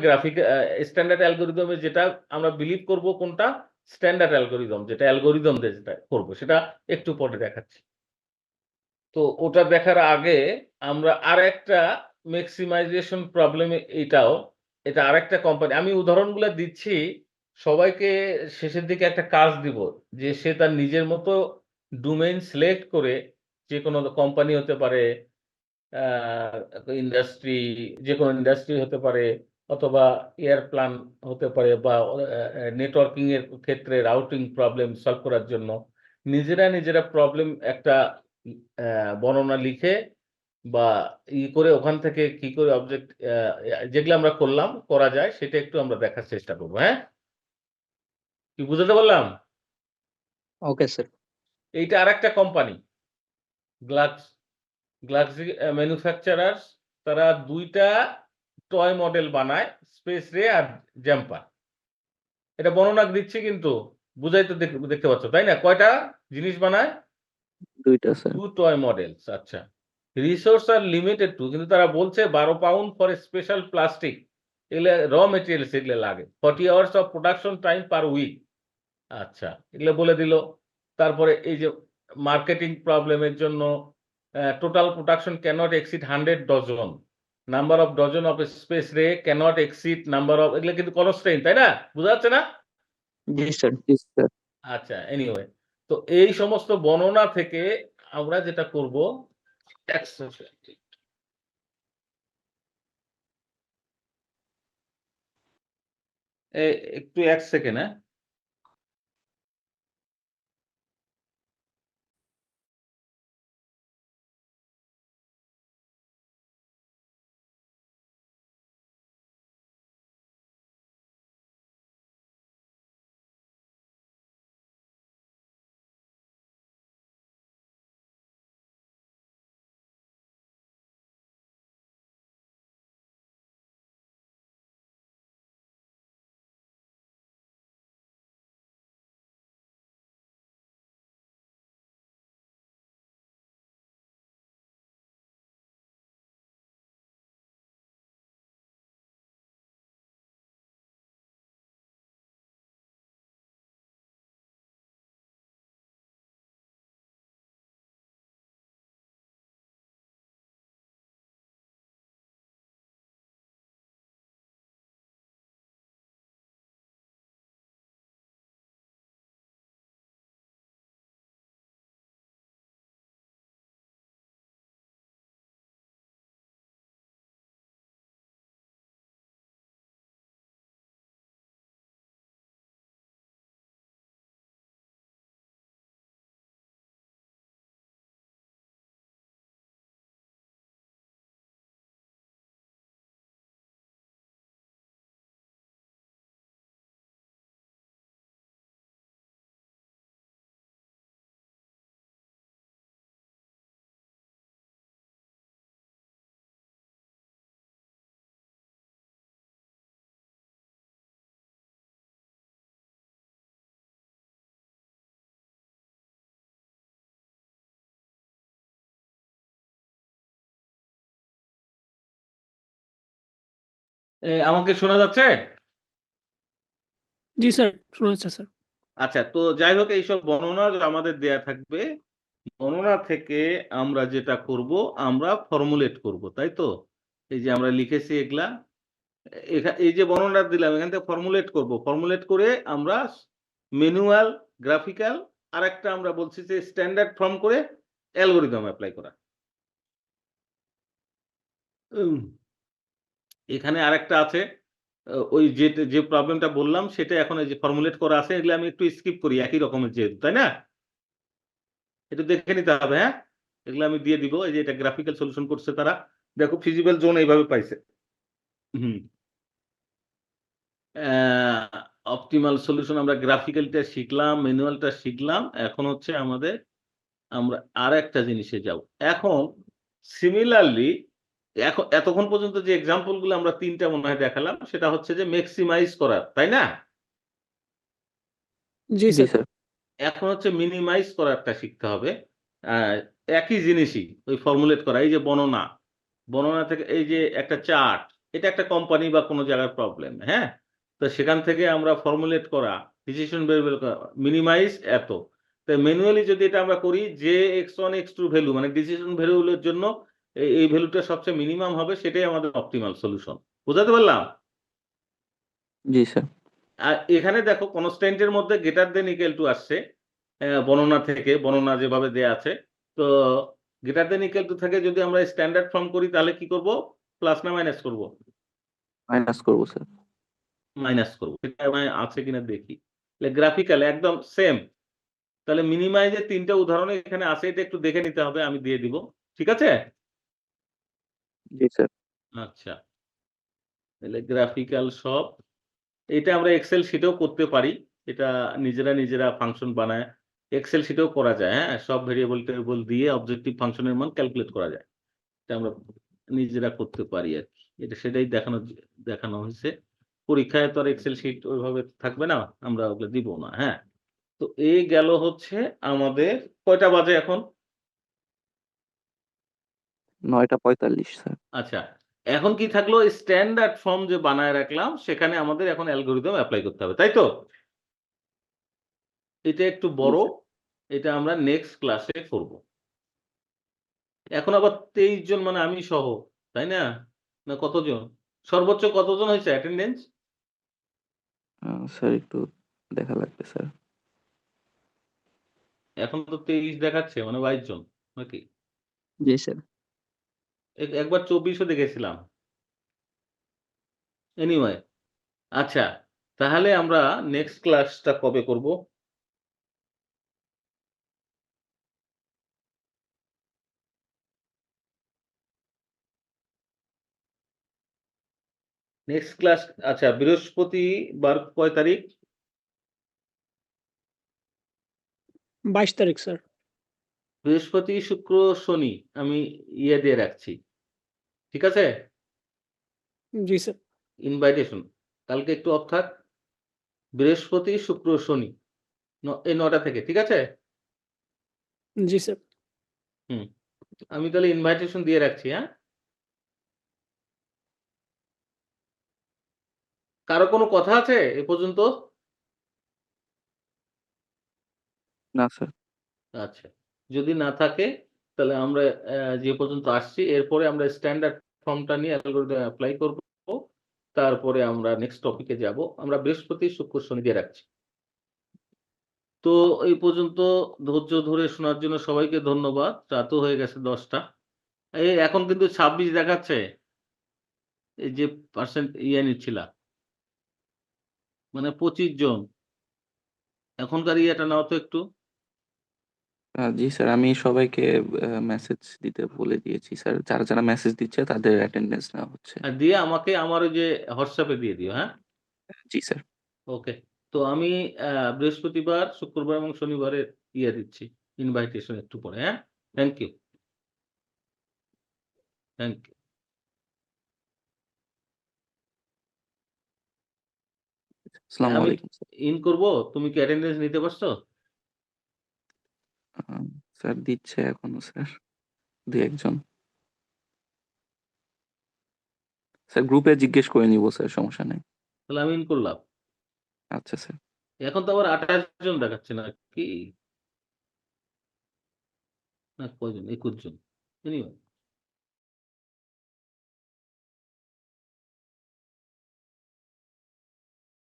স্ট্যান্ডার্ড অ্যালগরিদমে যেটা আমরা বিলিভ করব কোনটা? স্ট্যান্ডার্ড অ্যালগরিদম, যেটা অ্যালগরিদম দিয়ে যেটা করব সেটা একটু পরে দেখাচ্ছি। তো ওটা দেখার আগে আমরা আরেকটা ম্যাক্সিমাইজেশন প্রবলেম, এটা আরেকটা কোম্পানি, আমি উদাহরণগুলো দিচ্ছি। সবাইকে শেষের দিকে একটা কাজ দিব, যে সে তার নিজের মতো ডোমেইন সিলেক্ট করে, যেকোনো কোম্পানি হতে পারে, ইন্ডাস্ট্রি, যেকোনো ইন্ডাস্ট্রি হতে পারে, অথবা এয়ার প্ল্যান হতে পারে, বা নেটওয়ার্কিং এর ক্ষেত্রে রাউটিং প্রবলেম সলভ করার জন্য নিজেরা প্রবলেম একটা বর্ণনা লিখে বা করে ওখান থেকে কি করে অবজেক্ট যেগুলো আমরা করা যায় সেটা একটু আমরা দেখার চেষ্টা করব। হ্যাঁ, কি বুঝাতে পারলাম? Okay sir. এইটা আরেকটা কোম্পানি, গ্লাক্সি ম্যানুফ্যাকচারার্স। তারা 2টা টয় মডেল বানায়, স্পেস রে আর জাম্পার। এটা বর্ণনা দিচ্ছি কিন্তু বুঝাই তো দেখতে পাচ্ছ, তাই না? কয়টা জিনিস বানায়? 2টা স্যার। 2 টয় মডেলস। আচ্ছা, রিসোর্স আর লিমিটেড টু, কিন্তু তারা বলছে 12 পাউন্ড ফর স্পেশাল প্লাস্টিক, এগুলো র মেটেরিয়ালস এগুলো লাগে। 40 hours of production time per week. আচ্ছা, এগুলো বলে দিল। তারপরে এই যে মার্কেটিং প্রবলেমের জন্য total production cannot exceed 100 dozen, number of dozen of space ray cannot exceed number of, এগুলো কিন্তু কনস্ট্রেইন, তাই না? বোঝা যাচ্ছে না? জি স্যার। জি স্যার। আচ্ছা, এনিওয়ে, তো এই সমস্ত বর্ণনা থেকে আমরা যেটা করব, একটু 1 সেকেন্ড, হ্যাঁ। আমাকে শোনা যাচ্ছে? জি স্যার, শোনা যাচ্ছে স্যার। আচ্ছা, তো যাই হোক, এইসব বর্ণনা আমাদের দেয়া থাকবে। বর্ণনা থেকে আমরা যেটা করব, আমরা ফর্মুলেট করব, তাই তো? এই যে আমরা লিখেছি এগুলা, এই যে বর্ণনা দিলাম এখান থেকে ফর্মুলেট করব। ফর্মুলেট করে আমরা ম্যানুয়াল, গ্রাফিক্যাল, আরেকটা আমরা বলছি যে স্ট্যান্ডার্ড ফর্ম করে অ্যালগরিদম এপ্লাই করা। উম এখানে আরেকটা আছে, ওই যে প্রবলেমটা বললাম সেটা এখন এই যে ফর্মুলেট করা আছে, এগুলো আমি একটু স্কিপ করি একই রকমের যেহেতু, তাই না? একটু দেখে নিতে হবে, হ্যাঁ? এগুলো আমি দিয়ে দিব। এই যে এটা গ্রাফিক্যাল সলিউশন করছে তারা। দেখো ফিজিবল জোন এইভাবে পাইছে। হুম। অপটিমাল সলিউশন আমরা গ্রাফিক্যালটা শিখলাম, ম্যানুয়ালটা শিখলাম। এখন হচ্ছে আমরা আরেকটা জিনিসে যাব। এখন সিমিলারলি এতক্ষণ পর্যন্ত যে এক্সাম্পল গুলো আমরা ৩ টা মনে হয় দেখালাম, সেটা হচ্ছে যে মেক্সিমাইজ করার, তাই না? জি জি স্যার। স্যার। এখন হচ্ছে মিনিমাইজ করারটা শিখতে হবে। আ একই জিনিসই ওই ফর্মুলেট করা। এই যে বর্ণনা থেকে এই যে একটা চার্ট, এটা একটা কোম্পানি বা কোন জায়গার প্রবলেম, হ্যাঁ? তো সেখান থেকে আমরা ফর্মুলেট করা, ডিসিশন ভেরিয়েবল করা, মিনিমাইজ এত। তো ম্যানুয়ালি যদি এটা আমরা করি, যে x1 x2 ভ্যালু মানে ডিসিশন ভেরিয়েবলের জন্য এই ভ্যালুটা সবচেয়ে মিনিমাম হবে, সেটাই আমাদের অপটিমাল সলিউশন। বোঝাতে পারলাম? জি স্যার। আর এখানে দেখো কনস্ট্যান্ট এর মধ্যে গ্রেটার দেন ইকুয়াল টু আসছে, বর্ণনা থেকে, বর্ণনা যেভাবে দেয়া আছে। তো গ্রেটার দেন ইকুয়াল টু থেকে যদি আমরা স্ট্যান্ডার্ড ফর্ম করি তাহলে কি করব? প্লাস না মাইনাস করব? মাইনাস করব স্যার। মাইনাস করব। এটা আছে কিনা দেখি। গ্রাফিক্যাল একদম সেম। তাহলে মিনিমাইজ এর ৩ টা উদাহরণ এখানে আছে, এটা একটু দেখে নিতে হবে, আমি দিয়ে দিব। ঠিক আছে? জি স্যার। আচ্ছা। তাহলে গ্রাফিক্যাল সব, এটা আমরা এক্সেল শিটেও করতে পারি। এটা নিজেরা ফাংশন বানায় এক্সেল শিটেও করা যায়, হ্যাঁ? সব ভেরিয়েবল দিয়ে অবজেক্টিভ ফাংশনের মান ক্যালকুলেট করা যায়। এটা আমরা নিজেরা করতে পারি আরকি। সেটাই দেখানো হইছে। পরীক্ষায় তো আর এক্সেল শিট ওইভাবে থাকবে না। আমরা ওগুলো দিব না, হ্যাঁ? তো এই গেল হচ্ছে আমাদের, কয়টা বাজে এখন? ৯টা ৪৫ স্যার। আচ্ছা। এখন কি থাকলো? স্ট্যান্ডার্ড ফর্ম যে বানায় রাখলাম, সেখানে আমাদের এখন অ্যালগরিদম এপ্লাই করতে হবে। তাই তো? এটা একটু জি বড়। স্যার। এটা আমরা নেক্সট ক্লাসে করব। এখন আবার 23 জন মানে আমি সহ, তাই না? না কতজন? সর্বোচ্চ কতজন হয়েছে অ্যাটেন্ডেন্স? স্যার একটু দেখা লাগবে স্যার। এখন তো 23 দেখাচ্ছে মানে 22 জন নাকি? জি স্যার। একবার 24 ও দেখেছিলাম। এনিওয়ে, আচ্ছা, তাহলে আমরা নেক্সট ক্লাসটা কবে করব? নেক্সট ক্লাস আচ্ছা বৃহস্পতিবার কয় তারিখ? 22 তারিখ স্যার। বৃহস্পতি, শুক্র, শনি আমি দিয়ে রাখছি। ঠিক আছে? জি স্যার। ইনভাইটেশন। কালকে একটু অফ থাক। বৃহস্পতি, শুক্র, শনি এই ৯টা থেকে। ঠিক আছে? জি স্যার। হুম। আমি তাহলে ইনভাইটেশন দিয়ে রাখছি, হ্যাঁ? কারো কোনো কথা আছে এ পর্যন্ত? না স্যার। আচ্ছা। যদি না থাকে তাহলে আমরা যে পর্যন্ত আসছি এরপরে আমরা স্ট্যান্ডার্ড ফর্মটা নিয়ে অ্যালগরিদম এপ্লাই করব। তারপরে আমরা নেক্সট টপিকে যাব। আমরা বৃহস্পতি, শুক্র, শনি দিয়ে রাখছি। তো এই পর্যন্ত ধৈর্য ধরে শোনার জন্য সবাইকে ধন্যবাদ। রাতও হয়ে গেছে 10টা। এখন কিন্তু 26 দেখাচ্ছে। এই যে পার্সেন্ট নিচ্ছিলা। মানে 25 জন। এখনকার ইয়েটা নাও তো একটু। জি স্যার, আমি সবাইকে মেসেজ দিতে বলে দিয়েছি স্যার। যারা যারা মেসেজ দিচ্ছে তাদের অ্যাটেন্ডেন্স নেওয়া হচ্ছে। আর দিয়ে আমাকে আমার ওই যে হোয়াটসঅ্যাপে দিয়ে দিও, হ্যাঁ? জি স্যার। ওকে। তো আমি বৃহস্পতিবার, শুক্রবার এবং শনিবারের দিচ্ছি। ইনভাইটেশন একটু পরে, হ্যাঁ? Thank you. Thank you. আসসালামু আমি আলাইকুম স্যার। করব। তুমি কি অ্যাটেন্ডেন্স নিতে পারছো? স্যার দিচ্ছে এখনো স্যার, 2-1 জন। স্যার গ্রুপে জিজ্ঞেস করে নিব স্যার, সমস্যা নাই। তাহলে আমি করলাম। আচ্ছা স্যার। এখন তো আবার 28 জন দেখাচ্ছে না কি? না কয়জন? 21 জন। এনিওয়ে